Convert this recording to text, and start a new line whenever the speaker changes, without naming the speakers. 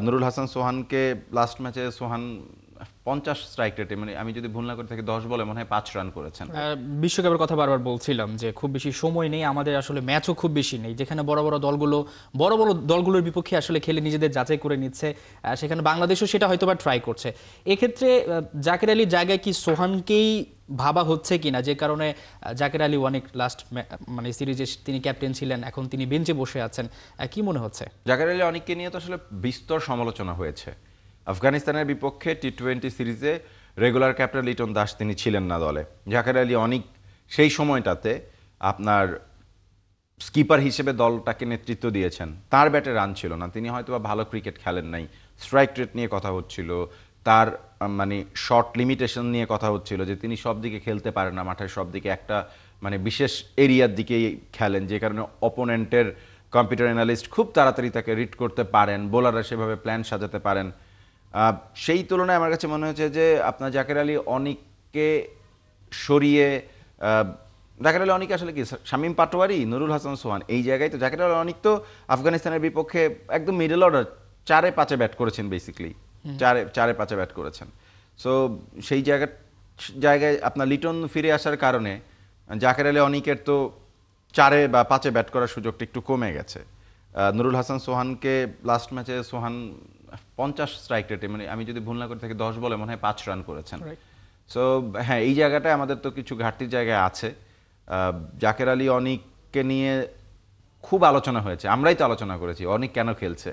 Nurul Hasan সোহানকে last ম্যাচে সোহান 50 strike রেটে, মানে আমি যদি ভুল না করে থাকি 10 বলে মনে হয় 5 রান করেছেন।
বিশ্বকাপের কথা বারবার বলছিলাম যে খুব বেশি সময় নেই আমাদের, আসলে ম্যাচও খুব বেশি নেই, যেখানে বড় বড় দলগুলোর বিপক্ষে আসলে খেলে নিজেদের যাচাই করে নিচ্ছে। সেখানে বাংলাদেশও সেটা হয়তো বা ট্রাই করছে। এক্ষেত্রে জাকের আলীর জায়গায় কি সোহানকেই ভাবা হচ্ছে কিনা, যে কারণে জাকের আলী অনেক মানে সিরিজে তিনি ক্যাপ্টেন ছিলেন, এখন তিনি বেঞ্চে বসে আছেন, কি মনে হচ্ছে?
জাকের আলী অনেককে নিয়ে তো আসলে বিস্তর সমালোচনা হয়েছে। আফগানিস্তানের বিপক্ষে টি-20 সিরিজে রেগুলার ক্যাপ্টেন লিটন দাস তিনি ছিলেন না দলে। জাকের আলী অনেক সেই সময়টাতে আপনার স্কিপার হিসেবে দলটাকে নেতৃত্ব দিয়েছেন। তার ব্যাটে রান ছিল না, তিনি হয়তোবা ভালো ক্রিকেট খেলেন নাই। স্ট্রাইক রেট নিয়ে কথা হচ্ছিল, তার মানে শর্ট লিমিটেশন নিয়ে কথা হচ্ছিল, যে তিনি সব দিকে খেলতে পারেন না, মাঠের সব দিকে একটা মানে বিশেষ এরিয়ার দিকেই খেলেন, যে কারণে অপোনেন্টের কম্পিউটার অ্যানালিস্ট খুব তাড়াতাড়ি তাকে রিড করতে পারেন, বোলাররা সেভাবে প্ল্যান সাজাতে পারেন। সেই তুলনায় আমার কাছে মনে হয়েছে যে আপনার জাকের আলী অনেককে সরিয়ে জাকের আলী অনেক আসলে কি শামীম পাটোয়ারি, নুরুল হাসান সোহান, এই জায়গায় তো জাকের আলী অনেক তো আফগানিস্তানের বিপক্ষে একদম মিডল অর্ডার 4-5 ব্যাট করেছেন, বেসিক্যালি 4-5 ব্যাট করেছেন। সো সেই জায়গায় আপনার লিটন ফিরে আসার কারণে জাকের আলী অনেকের তো 4 বা 5 ব্যাট করার সুযোগটা একটু কমে গেছে। নুরুল হাসান সোহানকে লাস্ট ম্যাচে সোহান 50 স্ট্রাইক রেটে, মানে আমি যদি ভুল না করে থাকি 10 বলে মনে হয় 5 রান করেছেন। সো হ্যাঁ, এই জায়গাটায় আমাদের তো কিছু ঘাটতির জায়গায় আছে। জাকের আলী অনিককে নিয়ে খুব আলোচনা হয়েছে, আমরাই তো আলোচনা করেছি অনিক কেন খেলছে।